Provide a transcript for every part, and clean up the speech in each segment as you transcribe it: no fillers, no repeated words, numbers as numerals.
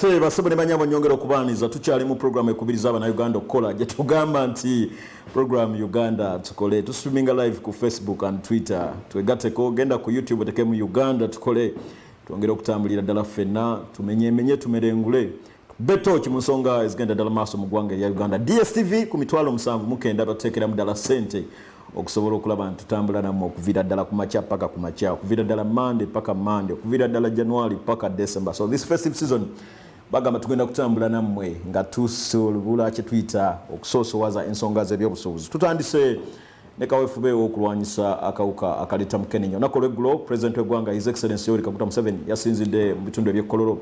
Ate basabone banyabo nyongero kubaniza tukyali mu program ekubiriza abana Uganda okukola je tugamba nti program Uganda tukole tu streaming live ku Facebook and Twitter twegateko genda ku YouTube tekemu Uganda tukole tuongera okutambulira dala fenna tumenye tumerengule beto kimusonga ezigenda dala maso mu gwanga ya Uganda DSTV ku mitwalo 7 mukenda batekera mu dala sente okusobola okulaba ntutambula namwe okuvira dala ku macha paka ku macha okuvira dala Monday paka Monday okuvira dala January paka December. So this festive season bagamba tugenda kutambula namwe nga tusolubula kye Twitter okusosowaza ensonga z'ebyobusuubuzi. Tutandise ne kawefube okulwanyisa akawuka akaleta mukenenya nakole glo president w'eggwanga His Excellency Yoweri Kaguta Museveni yasinzidde mu bitundu eby'ekkololo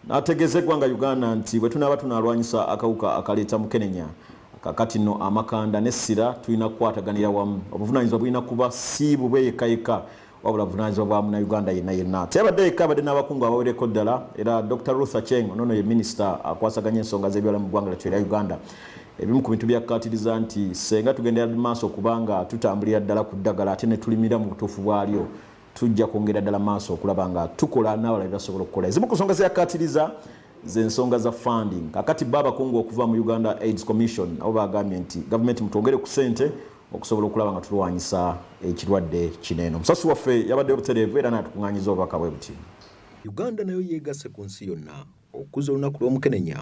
nategeze eggwanga Uganda nti bwe tunaba tunalwanyisa akawuka akaleta mukenenya kakati no amakanda n'essira tulina kukwataganira wamu obuvunaanyizibwa bulina kuba si bubeyekayeka wabula buvunaanyizibwa bwa muna Uganda yenna tebadde ekabadde n'abakungu abawereko ddala era Dr. Ruth Acheng onono ye minister akwasaganya ensonga z'ebyala mu ggwanga lyattu erya Uganda ebimu ku bintu byakkaatiriza nti senga tugendera maaso kubanga tutambulira ddala ku ddagala ate ne tulimira mu butuufu bwalyo tujja kwongera ddala maaso okulaba nga tukola n'abalala byasobola okukola ezimu ku nsonga zeyakkaatiriza zensonga za funding kakati baba kungu okuva mu Uganda AIDS Commission abo bagambye nti government mutongere ku sente okusobola okulaba nga tulwanyisa ekirwadde kineno musasi waffe yabadde obutereevu era natukuŋŋaanyiza obubaka bwe buti Uganda nayo yeegase ku nsi yonna okuza olunaku lw'omukenenya.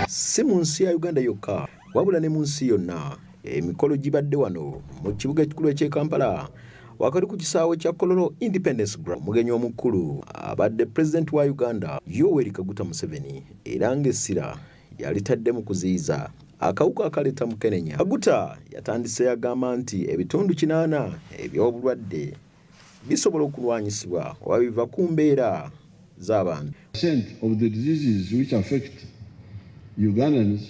Si mu nsi ya Uganda yokka wabula ne mu nsi yonna emikolo gibadde wano mu kibuga ekikulu eky'e Kampala wakati ku kisaawe kya Kololo Independence Ground. Mugenyi omukulu abadde president wa Uganda Yoweri Kaguta Museveni era ng'essira yalitadde mu kuziyiza akawuka akaleta mukenenya. Kaguta yatandise yagamba nti ebitundu 8 eby'obulwadde bisobola okulwanyisibwa oba biva ku mbeera z'abantu. Of the diseases which affect Ugandans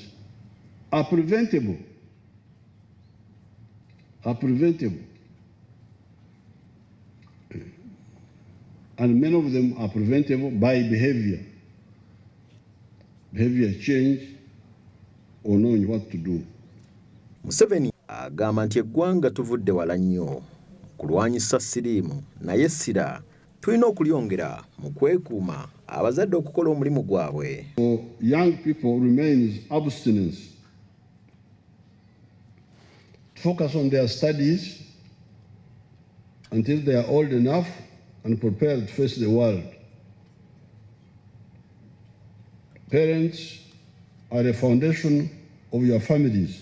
are preventable. And many of them are preventable by behavior change or knowing what to do. Museveni agamba nti eggwanga tuvudde wala nnyo kulwanyisa siriimu naye essira tulina okulyongera mu kwekuuma abazadde okukola omulimu gwabwe. For young people remains abstinence. Focus on their studies until they are old enough and prepared to face the world. Parents are the foundation of your families,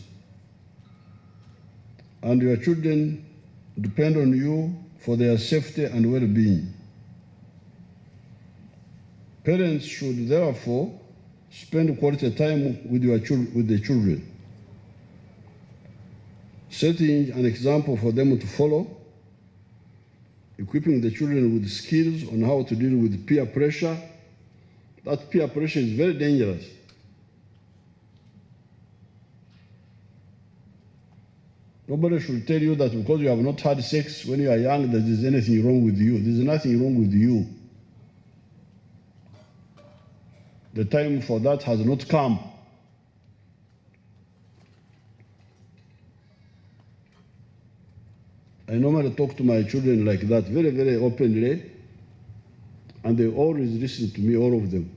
and your children depend on you for their safety and well-being. Parents should therefore spend quality time with the children, setting an example for them to follow, equipping the children with skills on how to deal with peer pressure. That peer pressure is very dangerous. Nobody should tell you that because you have not had sex when you are young, that there's anything wrong with you. There's nothing wrong with you. The time for that has not come. I normally talk to my children like that, very, very openly, and they always listen to me, all of them,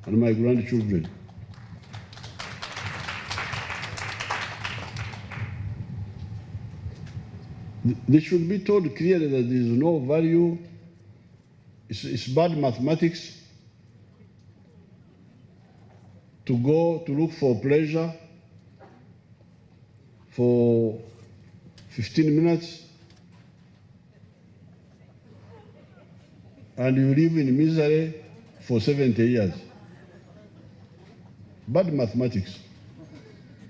and my grandchildren. They should be told clearly that there is no value, it's bad mathematics to go to look for pleasure for 15 minutes and you live in misery for 70 years. Bad mathematics.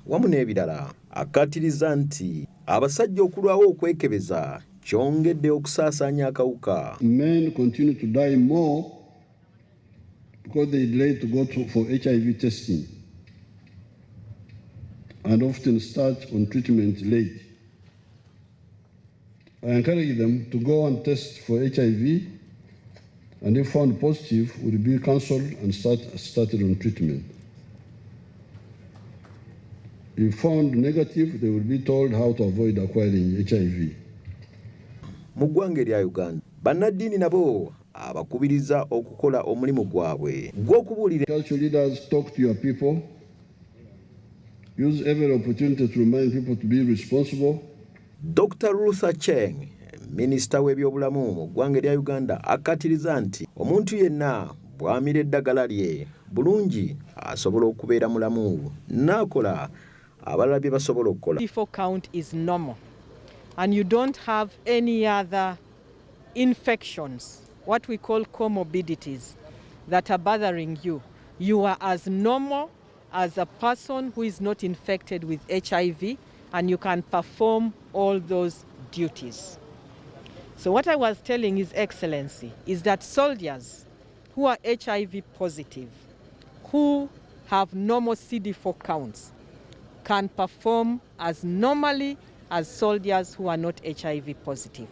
Wamu n'ebirala akkaatiriza nti abasajja okulwawo okwekebeza kyongedde okusaasaanya akawuka. Men continue to die more because they delay to go for HIV testing. and often start on treatment late. I encourage them to go and test for HIV, and if found positive, will be counseled and started on treatment. If found negative, they will be told how to avoid acquiring HIV. Mu ggwanga erya Uganda, bannaddiini nabo abakubiriza okukola omulimu gwabwe gw'okubuulira. Cultural leaders, talk to your people. Use every opportunity to remind people to be responsible. Dr. Luther Cheng, minisita w'ebyobulamu mu ggwanga erya Uganda, akkatiriza nti omuntu yenna bw'amira eddagala lye bulungi asobola okubeera mulamu n'akola abalala bye basobola okukola. CD4 count is normal and you don't have any other infections, what we call comorbidities, that are bothering you. You are as normal as a person who is not infected with HIV, and you can perform all those duties. So what I was telling His Excellency is that soldiers who are HIV positive, who have normal CD4 counts, can perform as normally as soldiers who are not HIV positive.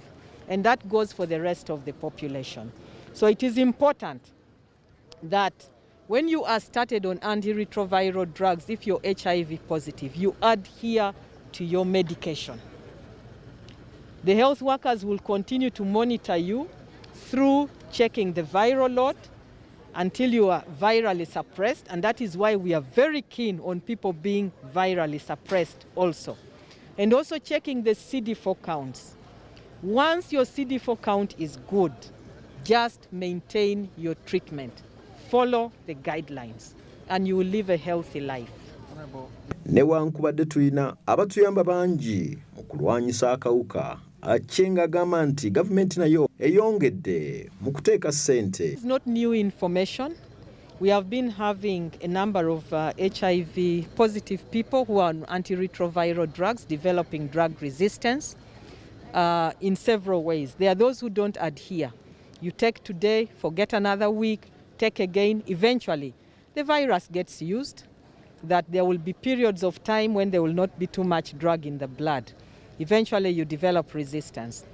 And that goes for the rest of the population. So it is important that when you are started on antiretroviral drugs, if you're HIV positive, you adhere to your medication. The health workers will continue to monitor you through checking the viral load until you are virally suppressed, and that is why we are very keen on people being virally suppressed also. And also checking the CD4 counts. Once your CD4 count is good, just maintain your treatment. Follow the guidelines, and you will live a healthy life. Newankubadde tulina abatuyamba bangi mu kulwanyisa akawuka, Achenga agamba nti gavumenti nayo eyongedde mu kuteeka ssente. It's not new information. We have been having a number of HIV positive people who are on antiretroviral drugs developing drug resistance in several ways. There are those who don't adhere. You take today, forget another week, take again. Eventually, the virus gets used, that there will be periods of time when there will not be too much drug in the blood. Eventually, you develop resistance.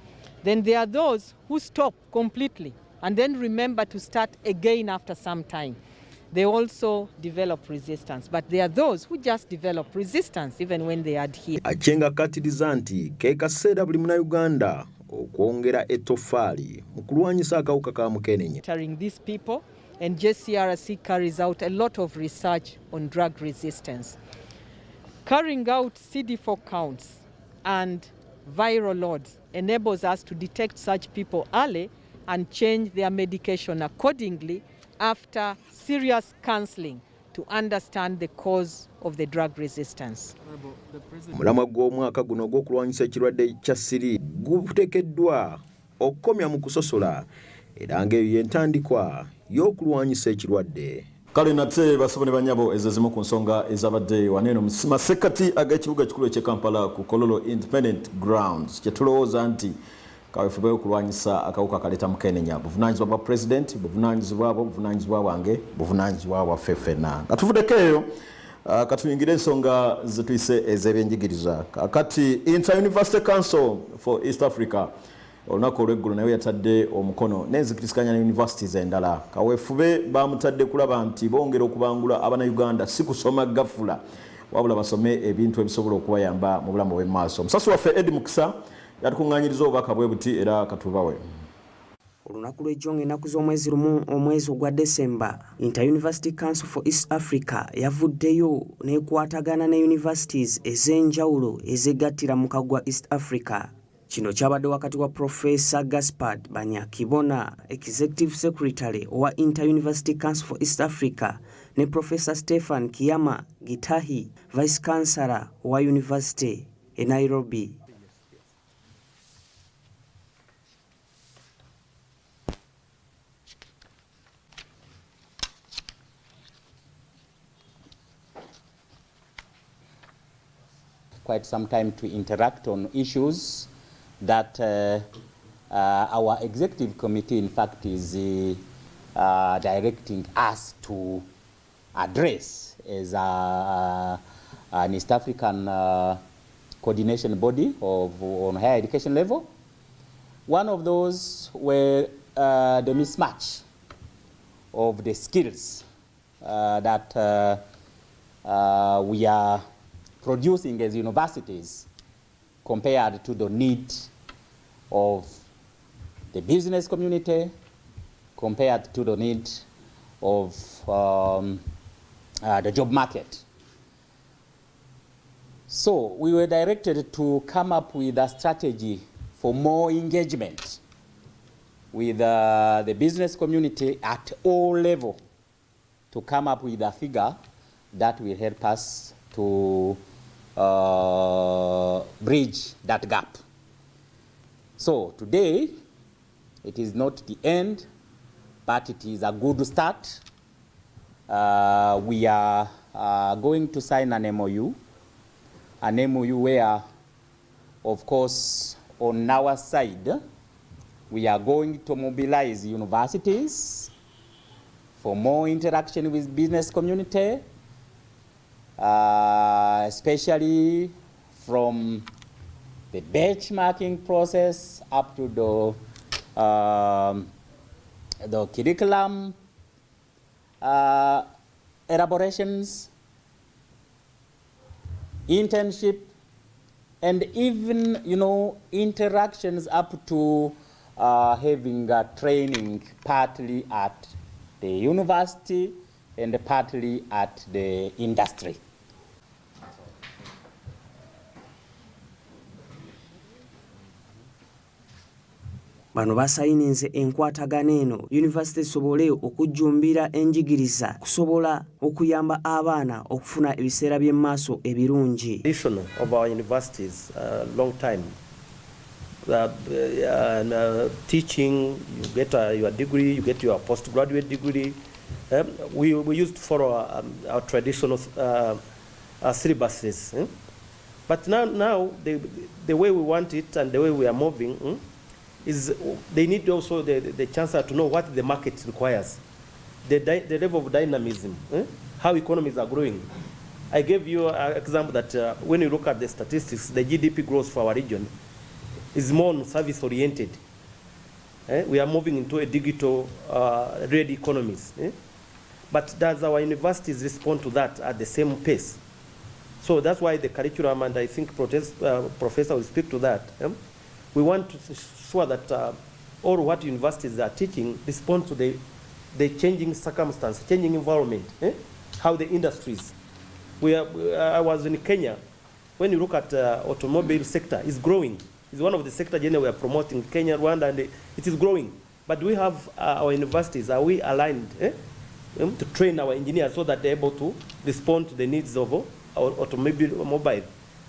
Then there are those who stop completely and then remember to start again after some time. They also develop resistance, but there are those who just develop resistance even when they adhere. Achenga akkatiriza nti ke kaseera buli Munnayuganda okwongera ettoffaali mu kulwanyisa akawuka ka mukenenya. These people, and JCRC carries out a lot of research on drug resistance. Carrying out CD4 counts and viral loads enables us to detect such people early and change their medication accordingly after serious counseling to understand the cause of the drug resistance. Mulamwa gw'omwaka guno ogw'okulwanyisa ekirwadde kya siri guteekeddwa okukomya mu kusosola era ng'eyo y'entandikwa y'okulwanyisa ekirwadde. Kale nate basobole banyabo ezezimu ku nsonga ezabadde waneno masekati ag'ekibuga kikulu eky'e Kampala ku Kololo Independent Grounds kyetulowooza nti kawefube okulwanyisa akawuka kaleta mukenenya buvunaanyizibwa bwa president, buvunaanyizibwa bwo, buvunaanyizibwa bwange, buvunaanyizibwa bwaffe ffenna. Katuvuddeko eyo katuyingire ensonga zetuyise ez'ebyenjigiriza. Kati Inter-University Council for East Africa olunaku olw'eggulu nayo yatadde omukono n'enzikiriziganya ne universities endala. Kaweefube bamutadde kulaba nti bongera okubangula Abannayuganda si kusoma gafula wabula basome ebintu ebisobola okubayamba mu bulamu bw'emmaaso. Musasi waffe Edi Mukisa yatukuŋŋaanyiriza obubaka bwe buti era katubawe. Olunaku lw'ejjo ennaku z'omwezi lumu omwezi ogwa December, Inter-University Council for East Africa yavuddeyo n'ekwatagana ne universities ez'enjawulo ezegattira mu kagwa East Africa. Kino kyabadde wakati wa Professor Gaspard Banyakibona, Executive Secretary owa Inter-University Council for East Africa, ne Professor Stephen Kiyama Gitahi, Vice Chancellor owa University e Nairobi. Quite some time to interact on issues that our executive committee, in fact, is directing us to address as an East African coordination body on higher education level. One of those were the mismatch of the skills that we are producing as universities compared to the need of the business community, compared to the need of the job market. So we were directed to come up with a strategy for more engagement with the business community at all levels to come up with a figure that will help us to bridge that gap. So today, it is not the end, but it is a good start. We are going to sign an MOU where, of course, on our side, we are going to mobilize universities for more interaction with business community, especially from the benchmarking process up to the curriculum elaborations, internship, and even, interactions up to having training partly at the university and partly at the industry. Bano basayininze enkwatagano eno University sobole okujjumbira enjigiriza kusobola okuyamba abaana okufuna ebiseera by'emmaaso ebirungi. Tradition of our universities, long time. Teaching, you get your degree, you get your postgraduate degree. We used to follow our traditional syllabuses. But now the way we want it and the way we are moving is they need also the chance to know what the market requires, the level of dynamism, how economies are growing. I gave you an example that when you look at the statistics, the GDP growth for our region is more service-oriented. We are moving into a digital ready economies. But does our universities respond to that at the same pace? So that's why the curriculum, and I think Professor will speak to that, we want to ensure that all what universities are teaching respond to the changing circumstance, changing environment, how the industries. I was in Kenya. When you look at automobile sector, it's growing. It's one of the sectors we are promoting, Kenya, Rwanda, and it is growing. But do we have our universities, are we aligned to train our engineers so that they're able to respond to the needs of our automobile?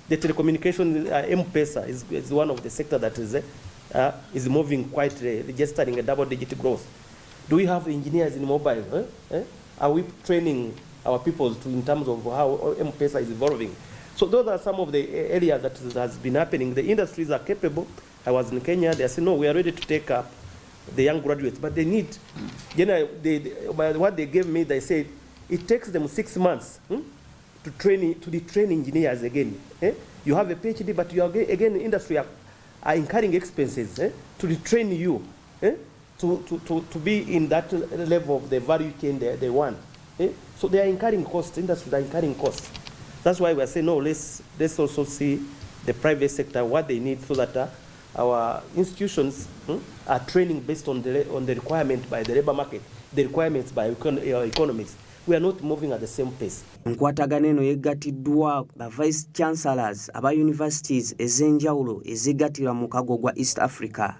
The telecommunication, M-Pesa, is one of the sectors that is moving quite, registering a double-digit growth. Do we have engineers in mobile? Are we training our people in terms of how M-Pesa is evolving? So those are some of the areas that has been happening. The industries are capable. I was in Kenya. They said, no, we are ready to take up the young graduates, but they need, what they gave me, they said, it takes them 6 months to train engineers again. You have a PhD, but you are again industry are incurring expenses to retrain you to be in that level of the value chain they want. So they are incurring costs. Industries are incurring costs. That's why we are saying no. Let's also see the private sector what they need so that our institutions are training based on the requirement by the labor market, the requirements by economics. We are not moving at the same pace. Enkwatagano eno yeggatiddwa ba vice chancellors aba universities ez'enjawulo ezigattira mu kago gwa East Africa.